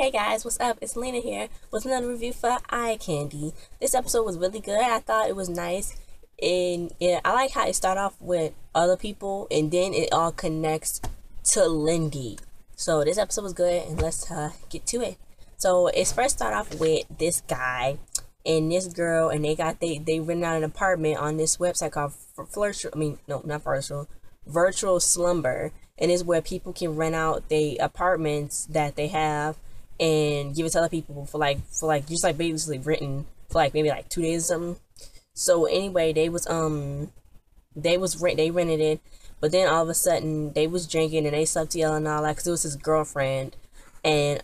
Hey guys, what's up? It's Lina here with another review for Eye Candy. This episode was really good. I thought it was nice. And I like how it started off with other people and then it all connects to Lindy. So this episode was good and let's get to it. So it first started off with this guy and this girl, and they rented out an apartment on this website called Virtual Slumber, and it's where people can rent out the apartments that they have and give it to other people for just like basically renting for like maybe like 2 days or something. So anyway, they rented it, but then all of a sudden they was drinking and they slept together and all that because it was his girlfriend, and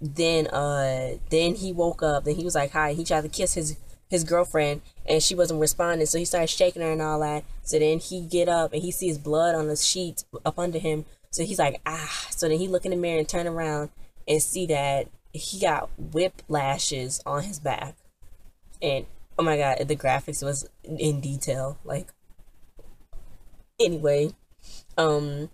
then he woke up and he was like hi. He tried to kiss his girlfriend and she wasn't responding, so he started shaking her and all that. So then he get up and he sees blood on the sheet up under him, so he's like ah. So then he look in the mirror and turn around and see that he got whiplashes on his back. And oh my god, the graphics was in detail. Like anyway, then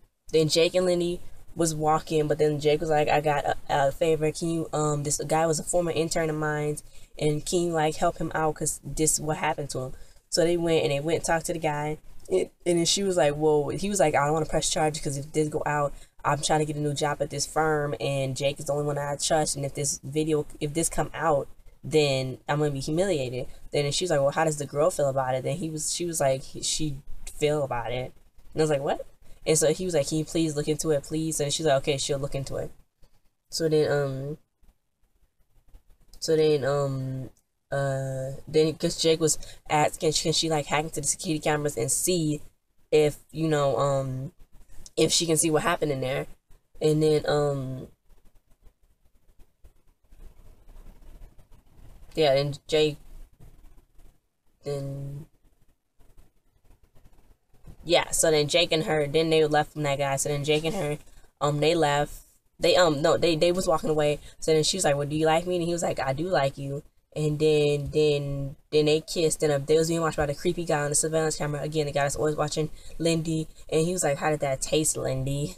Jake and Lindy was walking, but then Jake was like, I got a favor. Can you this guy was a former intern of mine, and can you like help him out because this is what happened to him. So they went and talked to the guy, and then she was like, whoa. He was like, I don't want to press charges because if this go out, I'm trying to get a new job at this firm and Jake is the only one I trust, and if this come out, then I'm gonna be humiliated. Then she was like, well, how does the girl feel about it? Then she was like, she feel about it. And I was like, what? And so he was like, can you please look into it, please? And she's like, okay, she'll look into it. So then because Jake was asking, can she like hack into the security cameras and see if if she can see what happened in there. And then yeah, and Jake then yeah, so then Jake and her, then they left from that guy. So then Jake and her, they left. They no, they was walking away. So then she was like, well, do you like me? And he was like, I do like you. And then they kissed, and they was being watched by the creepy guy on the surveillance camera. Again, the guy that's always watching Lindy, and he was like, how did that taste, Lindy?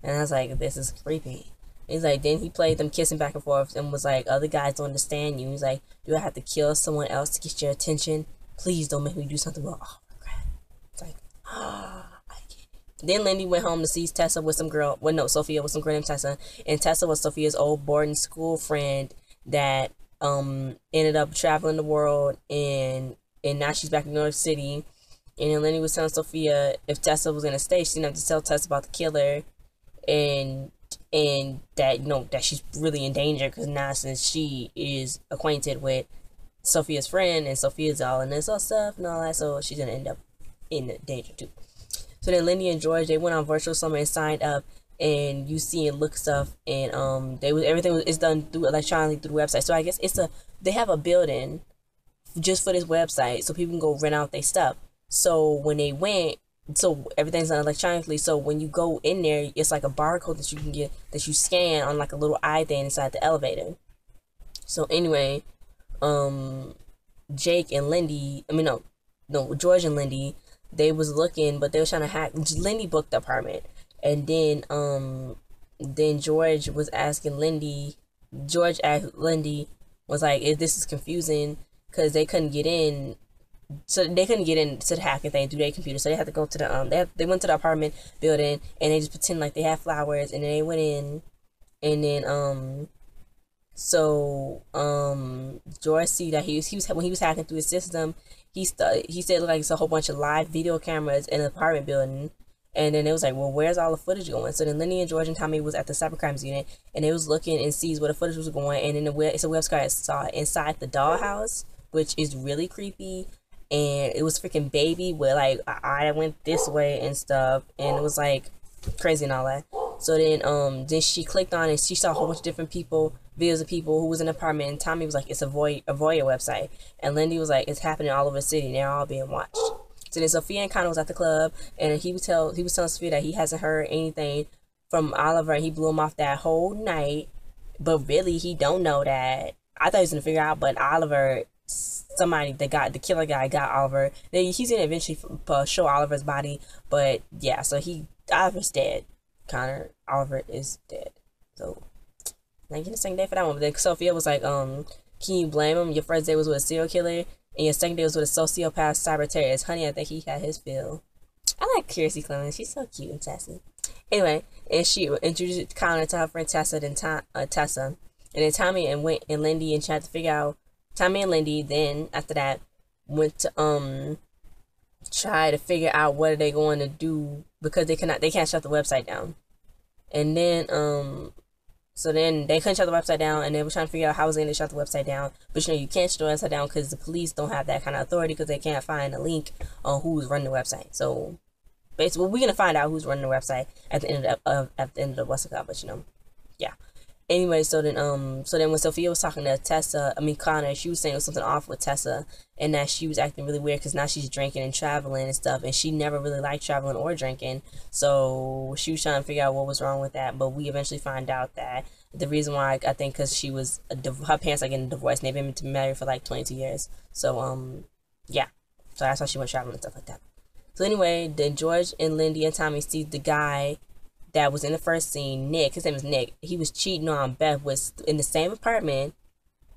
And I was like, this is creepy. He's like, then he played them kissing back and forth and was like, other guys don't understand you. He's like, do I have to kill someone else to get your attention? Please don't make me do something wrong. Oh, regret. It's like, ah, I get it. Then Lindy went home to see Tessa with some girl. Well, no, Sophia with some girl named Tessa. And Tessa was Sophia's old boarding school friend that ended up traveling the world, and now she's back in New York City. And then Lindy was telling Sophia if Tessa was gonna stay, she didn't have to tell Tessa about the killer, and that that she's really in danger because now since she is acquainted with Sophia's friend and Sophia's all in this all stuff and all that, so she's gonna end up in danger too. So then Lindy and George, they went on Virtual Summer and signed up, and you see and look stuff, and everything is done through electronically through the website. So I guess they have a building just for this website so people can go rent out their stuff. So when they went, so everything's done electronically. So when you go in there, it's like a barcode that you can get, that you scan on like a little eye thing inside the elevator. So anyway, Jake and Lindy, George and Lindy, they was looking, but they was trying to hack. Lindy booked the apartment. And then George was asking Lindy. George asked Lindy, was like, this is confusing because they couldn't get in. So they couldn't get into the hacking thing through their computer. So they had to go to the they went to the apartment building and they just pretend like they had flowers, and then they went in, and then George see that he was when he was hacking through his system, he said it looked like it's a whole bunch of live video cameras in the apartment building. And then it was like, well, where's all the footage going? So then Lindy and George and Tommy was at the cyber crimes unit, and they was looking and sees where the footage was going. And then it's a website saw it inside the dollhouse, which is really creepy. And it was freaking baby with like an eye that went this way and stuff, and it was like crazy and all that. So then she clicked on it and she saw a whole bunch of different videos of people who was in the apartment. And Tommy was like, it's a voyeur website, and Lindy was like, it's happening all over the city and they're all being watched. So then Sophia and Connor was at the club, and he was telling Sophia that he hasn't heard anything from Oliver, and he blew him off that whole night. But really, he don't know that. I thought he was gonna figure out, but Oliver, the killer guy got Oliver. He's gonna eventually show Oliver's body, but yeah, so Oliver's dead. Oliver is dead. So Like, get a second date for that one. But then Sophia was like, can you blame him? Your first date was with a serial killer, and your second date was with a sociopath cyber terrorist. Honey, I think he had his fill. I like Kiersey Clemens. She's so cute and sassy. Anyway, and she introduced Connor to her friend Tessa, Tessa. And then Tommy and Lindy and tried to figure out. Tommy and Lindy then, after that, went to try to figure out what are they going to do because they can't shut the website down. And then so then they couldn't shut the website down, and they were trying to figure out how was they going to shut the website down. But you know, you can't shut the website down because the police don't have that kind of authority because they can't find a link on who's running the website. So basically, we're gonna find out who's running the website at the end of the what's it called, but you know, yeah. Anyway, so then when Sophia was talking to Connor, she was saying there was something off with Tessa, and that she was acting really weird because now she's drinking and traveling and stuff, and she never really liked traveling or drinking. So she was trying to figure out what was wrong with that, but we eventually find out that the reason why, I think, because she was her parents are getting divorced, and they've been married for like 22 years. So yeah, so that's why she went traveling and stuff like that. So anyway, then George and Lindy and Tommy see the guy that was in the first scene, Nick. His name is Nick. He was cheating on Beth, was in the same apartment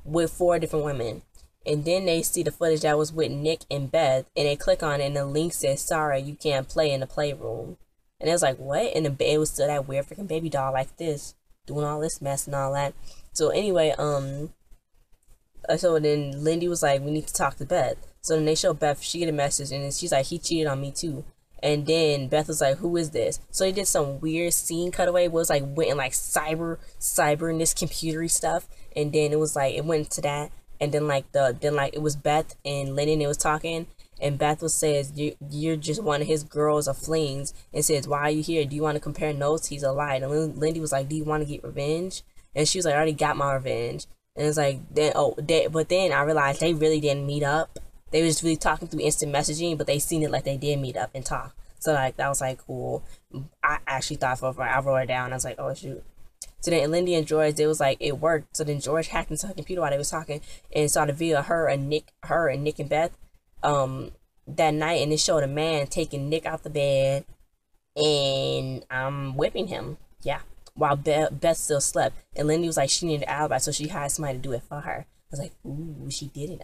with 4 different women. And then they see the footage that was with Nick and Beth, and they click on it, and the link says, "Sorry, you can't play in the playroom." And it was like, what? And it was still that weird freaking baby doll like this, doing all this mess and all that. So anyway, so then Lindy was like, we need to talk to Beth. So then they show Beth, she get a message, and then she's like, he cheated on me too. And then Beth was like, who is this? So they did some weird scene cutaway where it was like went in like cyberness computery stuff, and then it was like it went to that, and then it was Beth and Lindy, and they was talking, and Beth was says, you're just one of his girls or flings, and says, why are you here? Do you want to compare notes? He's a lie. And Lindy was like, do you want to get revenge? And she was like, I already got my revenge. And it's like, but then I realized they really didn't meet up. They was really talking through instant messaging, but they seen it like they did meet up and talk. So like that was like cool. I actually thought for I wrote it down. I was like, oh shoot. So then Lindy and George, they was like, it worked. So then George hacked into her computer while they was talking and saw the video of her and Nick and Beth that night, and it showed a man taking Nick out the bed and whipping him. Yeah. While Beth still slept. And Lindy was like, she needed an alibi, so she hired somebody to do it for her. I was like, ooh, she did it.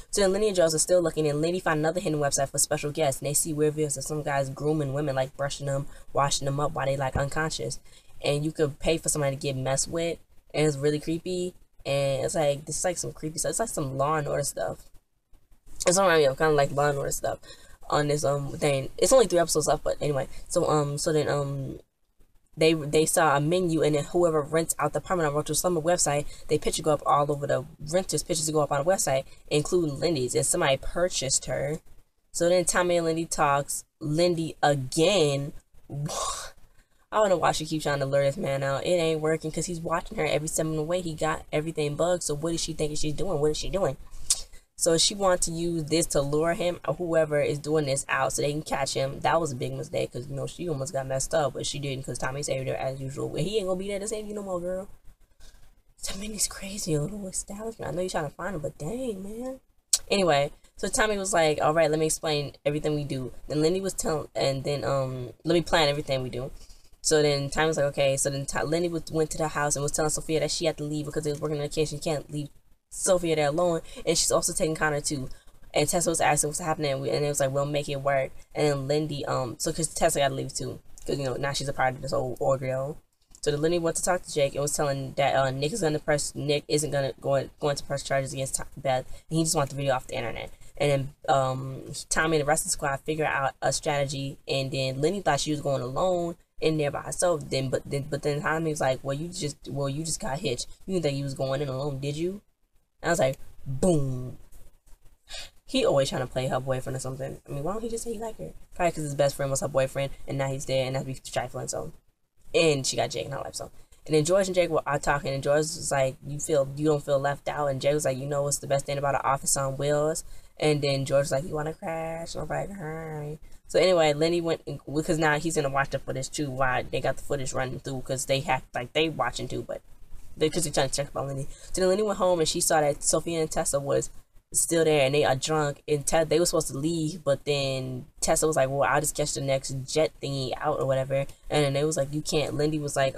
So then Lindy and George are still looking, and Lindy found another hidden website for special guests, and they see weird videos of some guys grooming women, like brushing them, washing them up while they like unconscious. And you could pay for somebody to get messed with, and it's really creepy. And it's like, this is like some creepy stuff. It's like some Law and Order stuff. It's all around me, kind of like Law and Order stuff on this thing. It's only 3 episodes left, but anyway. So then they saw a menu, and then whoever rents out the apartment on Roach Slumber website, they picture go up all over the renters' pictures to go up on the website, including Lindy's, and somebody purchased her. So then Tommy and Lindy talks. Lindy again. I don't know why she keeps trying to lure this man out. It ain't working because he's watching her every step of the way. He got everything bugged. So what is she thinking she's doing? What is she doing? So she wants to use this to lure him or whoever is doing this out so they can catch him. That was a big mistake because, you know, she almost got messed up, but she didn't because Tommy saved her as usual. He ain't going to be there to save you no more, girl. Tommy's crazy, a little establishment. I know you're trying to find him, but dang, man. Anyway, so Tommy was like, all right, let me explain everything we do. Then Lindy was telling, and then let me plan everything we do. So then Tommy was like, okay. So then Lindy went to the house and was telling Sophia that she had to leave because they was working on the case. She can't leave Sophia there alone, and she's also taking Connor too. And Tessa was asking what's happening, and it was like, we'll make it work. And then Lindy, so because Tessa got to leave too, because you know now she's a part of this whole ordeal. So then Lindy went to talk to Jake and was telling that Nick isn't going to press charges against Beth, and he just wants the video off the internet. And then Tommy and the rest of the squad figure out a strategy, and then Lindy thought she was going alone in there by herself. But then Tommy was like, well, you just got hitched. You didn't think you was going in alone, did you? And I was like, boom. He always trying to play her boyfriend or something. I mean, why don't he just say he like her? Probably because his best friend was her boyfriend, and now he's dead, and that's be trifling. So, and she got Jake in her life. So, and then George and Jake are talking, and George was like, you don't feel left out, and Jake was like, you know what's the best thing about an office on wheels? And then George was like, you want to crash? And I'm like, hi. So anyway, Lenny went, because now he's gonna watch the footage too. Why they got the footage running through? Because they have they watching too, but because they're trying to check about Lenny. So then Lenny went home and she saw that Sophia and Tessa was still there and they are drunk, and they were supposed to leave, but then Tessa was like, well, I'll just catch the next jet thingy out or whatever, and then they was like, you can't. Lindy was like,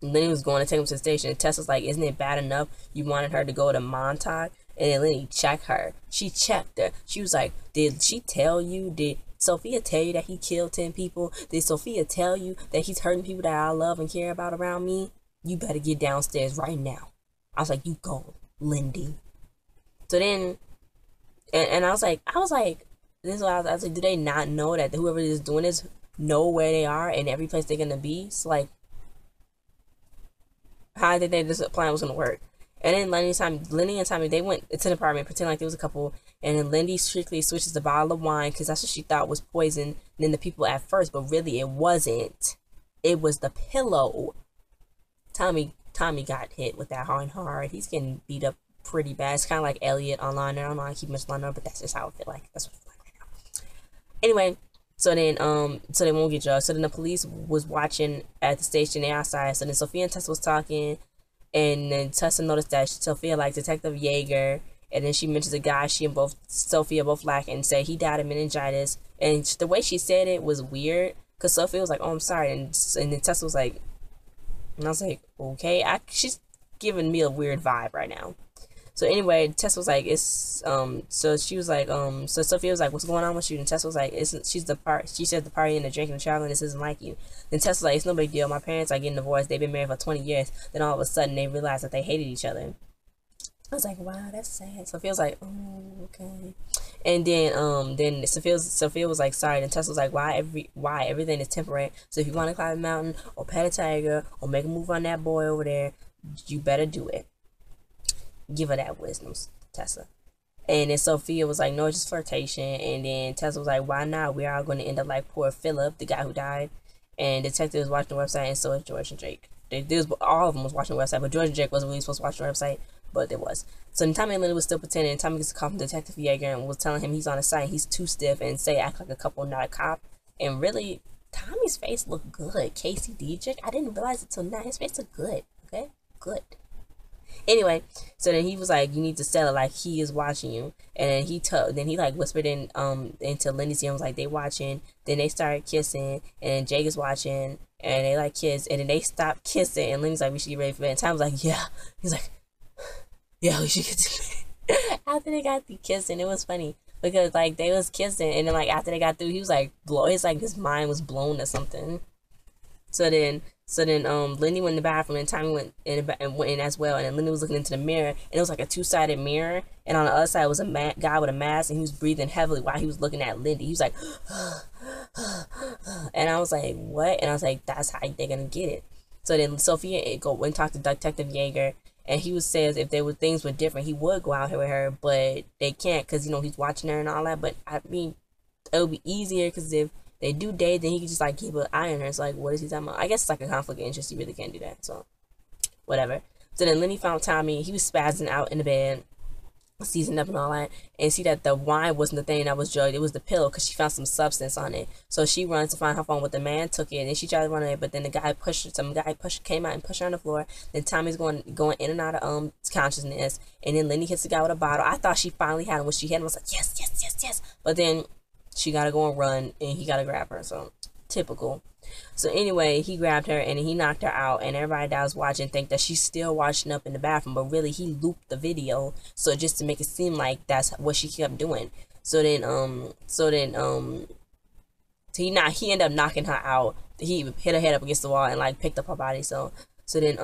And Lenny was going to take him to the station, and Tess was like, isn't it bad enough you wanted her to go to Montauk? And then Lenny checked her. She checked her. She was like, did she tell you? Did Sophia tell you that he killed 10 people? Did Sophia tell you that he's hurting people that I love and care about around me? You better get downstairs right now. I was like, you go, Lindy. So then, and I was like, this is what I was like, do they not know that whoever is doing this know where they are and every place they're gonna be? So like, how did they this plan was gonna work? And then Lenny and Tommy, they went to the apartment, pretend like there was a couple, and then Lindy strictly switches the bottle of wine because that's what she thought was poison. And then the people at first, but really it wasn't. It was the pillow. Tommy got hit with that hard. He's getting beat up pretty bad. It's kind of like Elliot on Lina. I don't know, I keep mentioning Lina, but that's just how I feel like. That's what I feel like right now. Anyway, so they won't get drugged. So then the police was watching at the station outside. So then Sophia and Tessa was talking. And then Tessa noticed that Sophia liked Detective Yeager, and then she mentions a guy she and Sophia both like, and said he died of meningitis. And the way she said it was weird, because Sophia was like, "Oh, I'm sorry," and then Tessa was like, and I was like, "Okay," she's giving me a weird vibe right now. So anyway, Tessa was like, "It's So she was like, So Sophia was like, "What's going on with you?" And Tessa was like, She said the party and the drinking and traveling. This isn't like you. Then Tessa was like, "It's no big deal. My parents are getting divorced. They've been married for 20 years. Then all of a sudden they realized that they hated each other." I was like, "Wow, that's sad." Sophia was like, "Oh, okay." And then Sophia was like, "Sorry." And Tessa was like, why everything is temporary. So if you want to climb a mountain or pet a tiger or make a move on that boy over there, you better do it. Give her that wisdom, Tessa. And then Sophia was like, "No, it's just flirtation." And then Tessa was like, "Why not? We're all going to end up like poor Philip, the guy who died." And Detective was watching the website, and so is George and Jake. All of them was watching the website, but George and Jake wasn't really supposed to watch the website, but there was. So then Tommy and Lina was still pretending, and Tommy gets a call from Detective Yeager and was telling him he's on the site, he's too stiff, and act like a couple, not a cop. And really, Tommy's face looked good. Casey Dietrich, I didn't realize it till now. His face looked good. Okay? Good. Anyway, so then he was like, "You need to sell it like he is watching you." And then he like whispered into Lindy's ear and was like, "They watching." Then they started kissing, and Jake is watching, and they like kiss, and then they stopped kissing, and Lindy's like, "We should get ready for bed." And Tom was like, "Yeah." He's like, "Yeah, we should get to bed." After they got the kissing, it was funny because like they was kissing, and then like after they got through, he was like his mind was blown or something. So then Lindy went in the bathroom, and Tommy went in as well. And then Lindy was looking into the mirror, and it was like a two-sided mirror. And on the other side was a guy with a mask, and he was breathing heavily while he was looking at Lindy. He was like, and I was like, "What?" And I was like, "That's how they're gonna get it." So then Sophia went and talked to Detective Yeager, and he says if things were different, he would go out here with her, but they can't because he's watching her and all that. But I mean, it would be easier because if they do date, then he could just like keep an eye on her. It's like, what is he talking about? I guess it's like a conflict of interest. You really can't do that. So, whatever. So then Lenny found Tommy. He was spazzing out in the bed, seasoned up and all that, and see that the wine wasn't the thing that was drugged. It was the pill because she found some substance on it. So she runs to find her phone, but the man took it, and she tried to run away. But then the guy came out and pushed her on the floor. Then Tommy's going in and out of consciousness, and then Lenny hits the guy with a bottle. I thought she finally had him. When she hit him, I was like, yes, yes, yes, yes. But then she gotta go and run, and he gotta grab her. So typical. So anyway, he grabbed her and he knocked her out, and everybody that was watching think that she's still washing up in the bathroom, but really he looped the video so just to make it seem like that's what she kept doing. So then he ended up knocking her out. He hit her head up against the wall and like picked up her body. So then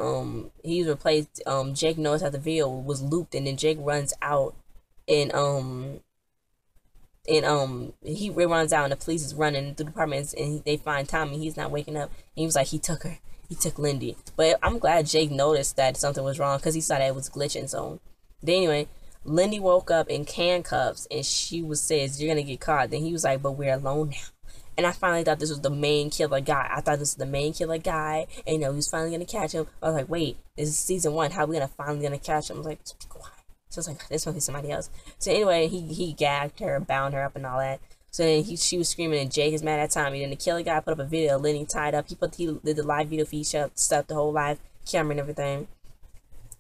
he was replaced. Jake noticed that the video was looped, and then Jake runs out and he runs out, and the police is running through the apartments, and they find Tommy. He's not waking up. And he was like, he took Lindy. But I'm glad Jake noticed that something was wrong because he saw that it was glitching. So anyway, Lindy woke up in handcuffs, and she says, "You're gonna get caught." Then he was like, "But we're alone now." And I finally thought this was the main killer guy. And he was finally gonna catch him. I was like, wait, this is season 1. How are we finally gonna catch him? I was like, just be quiet. So I was like, this must be somebody else. So anyway, he gagged her, bound her up, and all that. So then she was screaming, and Jake is mad at Tommy. Then the killer guy put up a video of Lenny tied up. He did the live video feed, stuff the whole live camera and everything.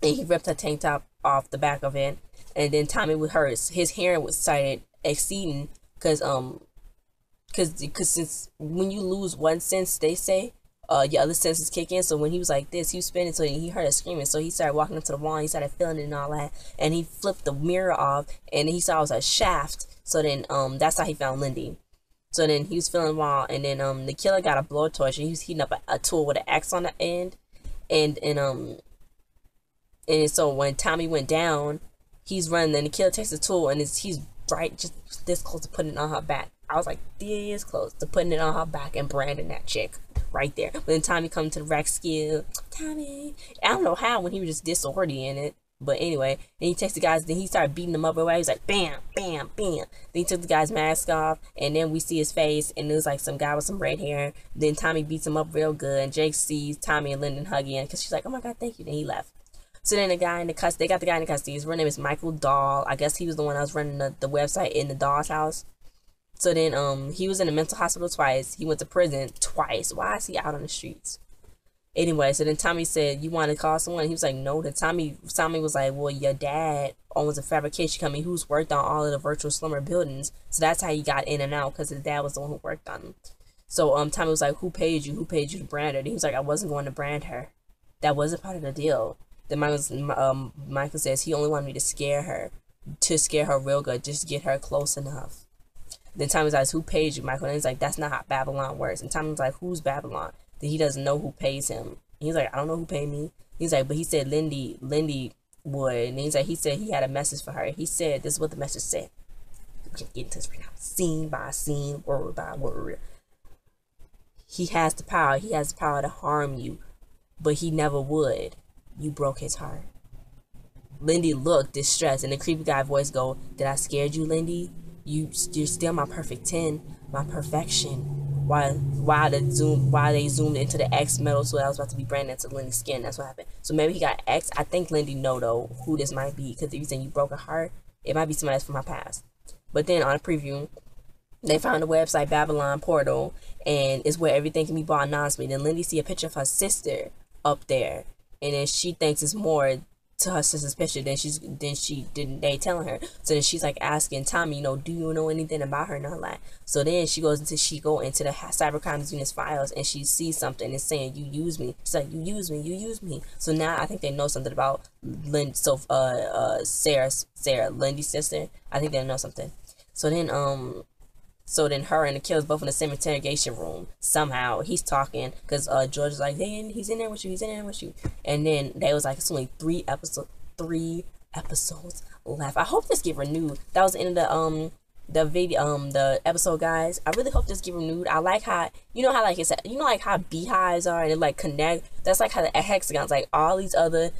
And he ripped her tank top off the back of it. And then Tommy with hers, his hearing was started exceeding because since when you lose one sense, they say, your other senses kick in. So when he was like this, he was spinning, so he heard her screaming. So he started walking up to the wall, and he started feeling it and all that. And he flipped the mirror off, and he saw it was a shaft. So then that's how he found Lindy. So then he was feeling the wall, and then the killer got a blowtorch, and he was heating up a tool with an X on the end. And so when Tommy went down, he's running, and the killer takes the tool, and he's right just this close to putting it on her back. I was like this close to putting it on her back and branding that chick right there. But then Tommy comes to the rescue. Tommy, I don't know how, when he was just disoriented. But anyway, then he takes the guys, then he started beating them up away. He was like, bam, bam, bam. Then he took the guy's mask off, and then we see his face, and it was like some guy with some red hair. Then Tommy beats him up real good, and Jake sees Tommy and Lyndon hugging, because she's like, oh my God, thank you. Then he left. So then the guy in the custody, they got the guy in the custody. His real name is Michael Dahl. I guess he was the one that was running the website in the Dahl's house. So then he was in a mental hospital twice. He went to prison twice. Why is he out on the streets? Anyway, so then Tommy said, you want to call someone? He was like, no. Then Tommy was like, well, your dad owns a fabrication company who's worked on all of the virtual slumber buildings. So that's how he got in and out, because his dad was the one who worked on them. So Tommy was like, who paid you? Who paid you to brand her? And he was like, I wasn't going to brand her. That wasn't part of the deal. Then Michael says he only wanted me to scare her real good, just to get her close enough. Then Tommy's like, who paid you, Michael? And he's like, that's not how Babylon works. And Tommy's like, who's Babylon? Then he doesn't know who pays him. And he's like, I don't know who paid me. He's like, but he said Lindy would. And he's like, he said he had a message for her. He said, this is what the message said. We can get into this right now, scene by scene, word by word. He has the power. He has the power to harm you, but he never would. You broke his heart. Lindy looked distressed, and the creepy guy voice go, did I scared you, Lindy? You're still my perfect 10, my perfection. Why they zoomed into the X metal, so that was about to be branded into Lindy's skin. That's what happened. So maybe he got X. I think Lindy know though who this might be, because if you're saying you broke a heart, it might be somebody else from my past. But then on a preview, they found the website Babylon Portal, and it's where everything can be bought anonymously. Then Lindy see a picture of her sister up there, and then she thinks it's more to her sister's picture than they telling her. So then she's like asking Tommy, do you know anything about her and all that? So then she go into the cybercrime unit's files, and she sees something and saying, you use me. She's like, you use me. So now I think they know something about Sarah, Lindy's sister. I think they know something. So then her and the killer's both in the same interrogation room. Somehow he's talking, because George is like, hey, he's in there with you. And then they was like, it's only 3 episodes left. I hope this get renewed. That was the end of the episode, guys. I really hope this get renewed. I like how, like it's, like how beehives are, and it like connect. That's like how the hexagons, like all these other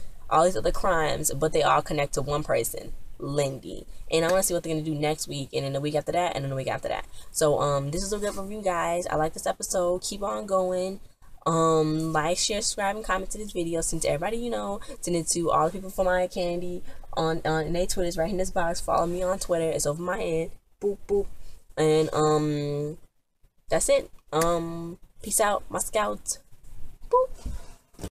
crimes, but they all connect to one person, Lindy. And I want to see what they're going to do next week, and then the week after that, and then the week after that. So this is a good review, guys. I like this episode. Keep on going. Like, share, subscribe, and comment to this video. Send to everybody send it to all the people from my candy on their Twitters right in this box. Follow me on Twitter. It's over my head. Boop boop. And that's it. Peace out, my scouts. Boop.